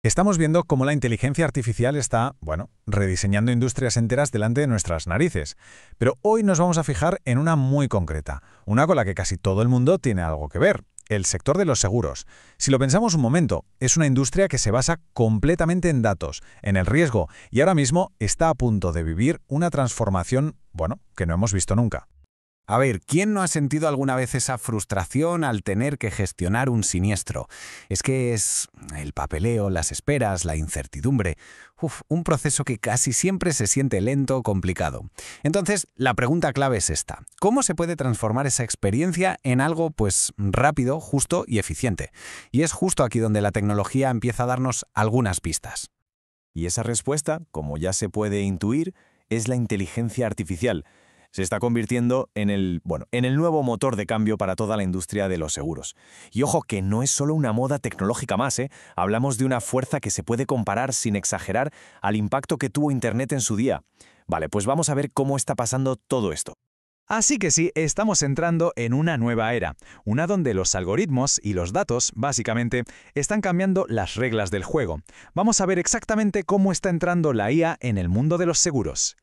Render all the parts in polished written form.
Estamos viendo cómo la inteligencia artificial está, bueno, rediseñando industrias enteras delante de nuestras narices. Pero hoy nos vamos a fijar en una muy concreta, una con la que casi todo el mundo tiene algo que ver: el sector de los seguros. Si lo pensamos un momento, es una industria que se basa completamente en datos, en el riesgo, y ahora mismo está a punto de vivir una transformación, bueno, que no hemos visto nunca. A ver, ¿quién no ha sentido alguna vez esa frustración al tener que gestionar un siniestro? Es que es el papeleo, las esperas, la incertidumbre. Un proceso que casi siempre se siente lento o complicado. Entonces, la pregunta clave es esta: ¿cómo se puede transformar esa experiencia en algo, pues, rápido, justo y eficiente? Y es justo aquí donde la tecnología empieza a darnos algunas pistas. Y esa respuesta, como ya se puede intuir, es la inteligencia artificial. Se está convirtiendo en el nuevo motor de cambio para toda la industria de los seguros. Y ojo que no es solo una moda tecnológica más, ¿eh? Hablamos de una fuerza que se puede comparar, sin exagerar, al impacto que tuvo Internet en su día. Vale, pues vamos a ver cómo está pasando todo esto. Así que sí, estamos entrando en una nueva era, una donde los algoritmos y los datos, básicamente, están cambiando las reglas del juego. Vamos a ver exactamente cómo está entrando la IA en el mundo de los seguros.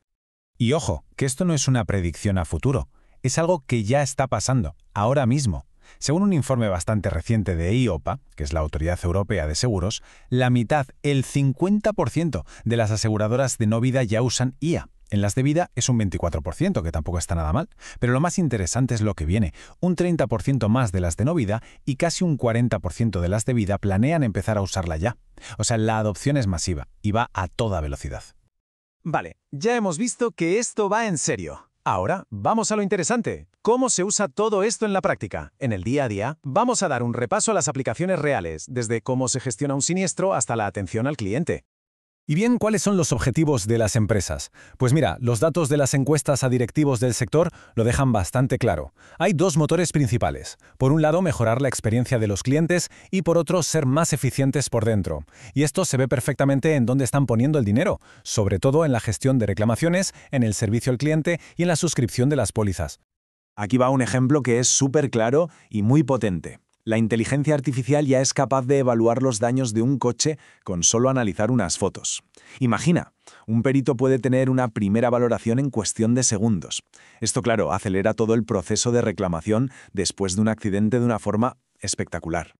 Y ojo, que esto no es una predicción a futuro, es algo que ya está pasando, ahora mismo. Según un informe bastante reciente de EIOPA, que es la Autoridad Europea de Seguros, la mitad, el 50% de las aseguradoras de no vida ya usan IA. En las de vida es un 24%, que tampoco está nada mal. Pero lo más interesante es lo que viene: un 30% más de las de no vida y casi un 40% de las de vida planean empezar a usarla ya. O sea, la adopción es masiva y va a toda velocidad. Vale, ya hemos visto que esto va en serio. Ahora, vamos a lo interesante. ¿Cómo se usa todo esto en la práctica? En el día a día, vamos a dar un repaso a las aplicaciones reales, desde cómo se gestiona un siniestro hasta la atención al cliente. Y bien, ¿cuáles son los objetivos de las empresas? Pues mira, los datos de las encuestas a directivos del sector lo dejan bastante claro. Hay dos motores principales. Por un lado, mejorar la experiencia de los clientes y por otro, ser más eficientes por dentro. Y esto se ve perfectamente en dónde están poniendo el dinero, sobre todo en la gestión de reclamaciones, en el servicio al cliente y en la suscripción de las pólizas. Aquí va un ejemplo que es súper claro y muy potente. La inteligencia artificial ya es capaz de evaluar los daños de un coche con solo analizar unas fotos. Imagina, un perito puede tener una primera valoración en cuestión de segundos. Esto, claro, acelera todo el proceso de reclamación después de un accidente de una forma espectacular.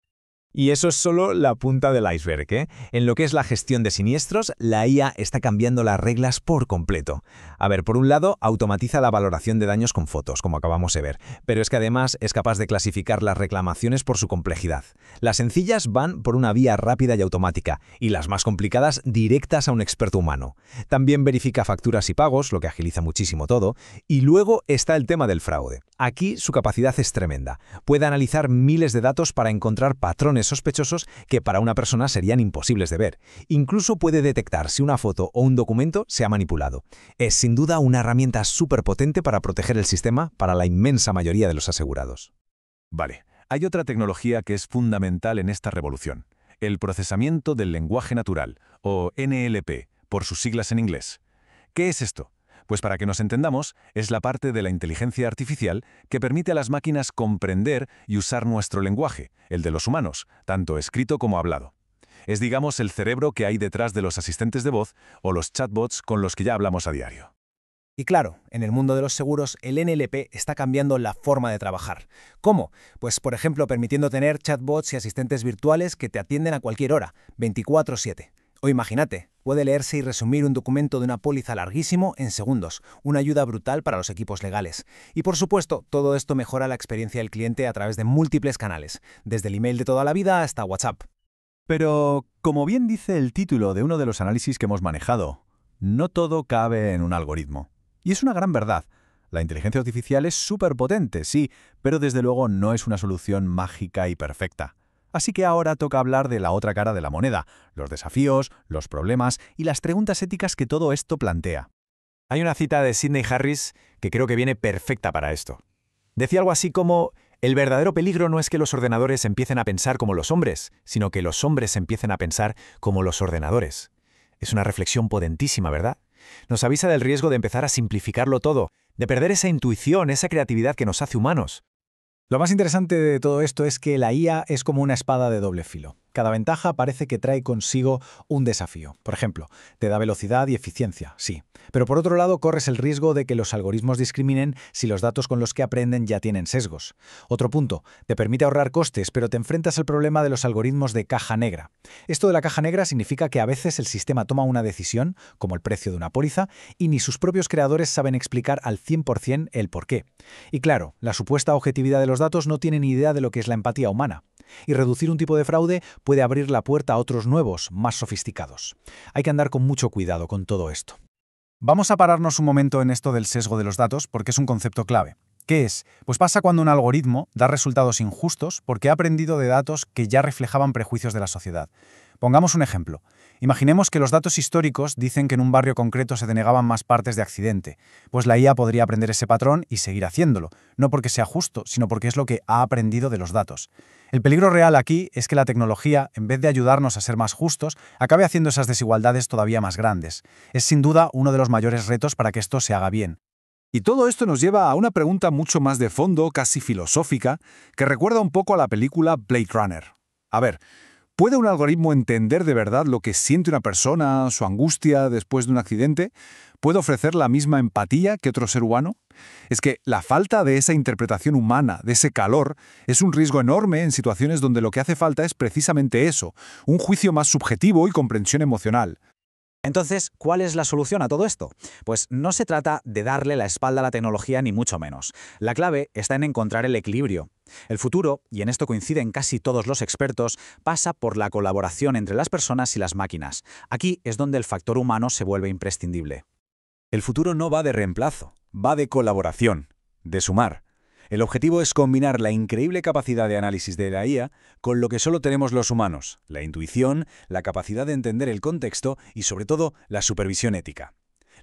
Y eso es solo la punta del iceberg, ¿eh? En lo que es la gestión de siniestros, la IA está cambiando las reglas por completo. A ver, por un lado, automatiza la valoración de daños con fotos, como acabamos de ver, pero es que además es capaz de clasificar las reclamaciones por su complejidad. Las sencillas van por una vía rápida y automática, y las más complicadas directas a un experto humano. También verifica facturas y pagos, lo que agiliza muchísimo todo, y luego está el tema del fraude. Aquí su capacidad es tremenda. Puede analizar miles de datos para encontrar patrones sospechosos que para una persona serían imposibles de ver. Incluso puede detectar si una foto o un documento se ha manipulado. Es sin duda una herramienta súper potente para proteger el sistema para la inmensa mayoría de los asegurados. Vale, hay otra tecnología que es fundamental en esta revolución: el procesamiento del lenguaje natural, o NLP, por sus siglas en inglés. ¿Qué es esto? Pues para que nos entendamos, es la parte de la inteligencia artificial que permite a las máquinas comprender y usar nuestro lenguaje, el de los humanos, tanto escrito como hablado. Es, digamos, el cerebro que hay detrás de los asistentes de voz o los chatbots con los que ya hablamos a diario. Y claro, en el mundo de los seguros, el NLP está cambiando la forma de trabajar. ¿Cómo? Pues, por ejemplo, permitiendo tener chatbots y asistentes virtuales que te atienden a cualquier hora, 24/7. O imagínate, puede leerse y resumir un documento de una póliza larguísimo en segundos, una ayuda brutal para los equipos legales. Y por supuesto, todo esto mejora la experiencia del cliente a través de múltiples canales, desde el email de toda la vida hasta WhatsApp. Pero, como bien dice el título de uno de los análisis que hemos manejado, no todo cabe en un algoritmo. Y es una gran verdad. La inteligencia artificial es súper potente, sí, pero desde luego no es una solución mágica y perfecta. Así que ahora toca hablar de la otra cara de la moneda, los desafíos, los problemas y las preguntas éticas que todo esto plantea. Hay una cita de Sidney Harris que creo que viene perfecta para esto. Decía algo así como: el verdadero peligro no es que los ordenadores empiecen a pensar como los hombres, sino que los hombres empiecen a pensar como los ordenadores. Es una reflexión potentísima, ¿verdad? Nos avisa del riesgo de empezar a simplificarlo todo, de perder esa intuición, esa creatividad que nos hace humanos. Lo más interesante de todo esto es que la IA es como una espada de doble filo. Cada ventaja parece que trae consigo un desafío. Por ejemplo, te da velocidad y eficiencia, sí. Pero por otro lado, corres el riesgo de que los algoritmos discriminen si los datos con los que aprenden ya tienen sesgos. Otro punto, te permite ahorrar costes, pero te enfrentas al problema de los algoritmos de caja negra. Esto de la caja negra significa que a veces el sistema toma una decisión, como el precio de una póliza, y ni sus propios creadores saben explicar al 100% el porqué. Y claro, la supuesta objetividad de los datos no tiene ni idea de lo que es la empatía humana. Y reducir un tipo de fraude puede abrir la puerta a otros nuevos, más sofisticados. Hay que andar con mucho cuidado con todo esto. Vamos a pararnos un momento en esto del sesgo de los datos porque es un concepto clave. ¿Qué es? Pues pasa cuando un algoritmo da resultados injustos porque ha aprendido de datos que ya reflejaban prejuicios de la sociedad. Pongamos un ejemplo. Imaginemos que los datos históricos dicen que en un barrio concreto se denegaban más partes de accidente. Pues la IA podría aprender ese patrón y seguir haciéndolo, no porque sea justo, sino porque es lo que ha aprendido de los datos. El peligro real aquí es que la tecnología, en vez de ayudarnos a ser más justos, acabe haciendo esas desigualdades todavía más grandes. Es sin duda uno de los mayores retos para que esto se haga bien. Y todo esto nos lleva a una pregunta mucho más de fondo, casi filosófica, que recuerda un poco a la película Blade Runner. A ver, ¿puede un algoritmo entender de verdad lo que siente una persona, su angustia después de un accidente? ¿Puede ofrecer la misma empatía que otro ser humano? Es que la falta de esa interpretación humana, de ese calor, es un riesgo enorme en situaciones donde lo que hace falta es precisamente eso, un juicio más subjetivo y comprensión emocional. Entonces, ¿cuál es la solución a todo esto? Pues no se trata de darle la espalda a la tecnología ni mucho menos. La clave está en encontrar el equilibrio. El futuro, y en esto coinciden casi todos los expertos, pasa por la colaboración entre las personas y las máquinas. Aquí es donde el factor humano se vuelve imprescindible. El futuro no va de reemplazo, va de colaboración, de sumar. El objetivo es combinar la increíble capacidad de análisis de la IA con lo que solo tenemos los humanos, la intuición, la capacidad de entender el contexto y, sobre todo, la supervisión ética.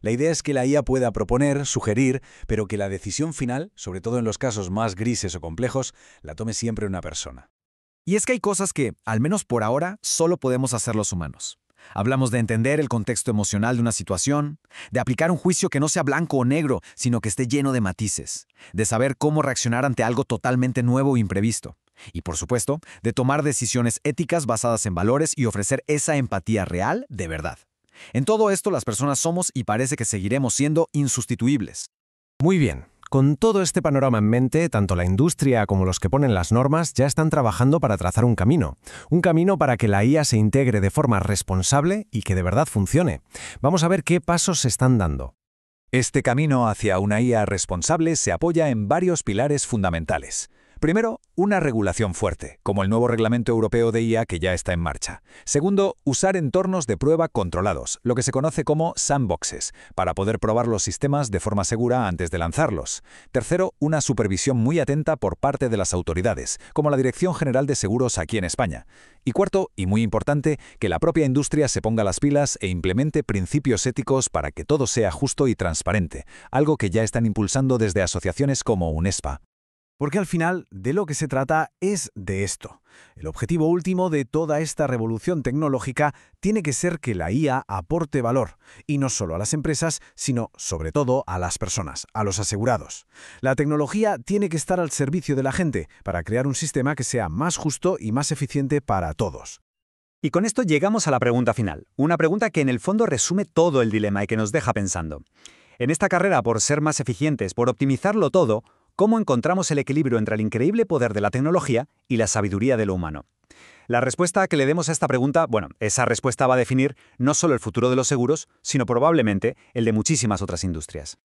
La idea es que la IA pueda proponer, sugerir, pero que la decisión final, sobre todo en los casos más grises o complejos, la tome siempre una persona. Y es que hay cosas que, al menos por ahora, solo podemos hacer los humanos. Hablamos de entender el contexto emocional de una situación, de aplicar un juicio que no sea blanco o negro, sino que esté lleno de matices, de saber cómo reaccionar ante algo totalmente nuevo e imprevisto. Y, por supuesto, de tomar decisiones éticas basadas en valores y ofrecer esa empatía real de verdad. En todo esto, las personas somos y parece que seguiremos siendo insustituibles. Muy bien. Con todo este panorama en mente, tanto la industria como los que ponen las normas ya están trabajando para trazar un camino para que la IA se integre de forma responsable y que de verdad funcione. Vamos a ver qué pasos se están dando. Este camino hacia una IA responsable se apoya en varios pilares fundamentales. Primero, una regulación fuerte, como el nuevo Reglamento Europeo de IA que ya está en marcha. Segundo, usar entornos de prueba controlados, lo que se conoce como sandboxes, para poder probar los sistemas de forma segura antes de lanzarlos. Tercero, una supervisión muy atenta por parte de las autoridades, como la Dirección General de Seguros aquí en España. Y cuarto, y muy importante, que la propia industria se ponga las pilas e implemente principios éticos para que todo sea justo y transparente, algo que ya están impulsando desde asociaciones como UNESPA. Porque al final, de lo que se trata es de esto. El objetivo último de toda esta revolución tecnológica tiene que ser que la IA aporte valor, y no solo a las empresas, sino sobre todo a las personas, a los asegurados. La tecnología tiene que estar al servicio de la gente para crear un sistema que sea más justo y más eficiente para todos. Y con esto llegamos a la pregunta final, una pregunta que en el fondo resume todo el dilema y que nos deja pensando. En esta carrera por ser más eficientes, por optimizarlo todo, ¿cómo encontramos el equilibrio entre el increíble poder de la tecnología y la sabiduría de lo humano? La respuesta que le demos a esta pregunta, esa respuesta va a definir no solo el futuro de los seguros, sino probablemente el de muchísimas otras industrias.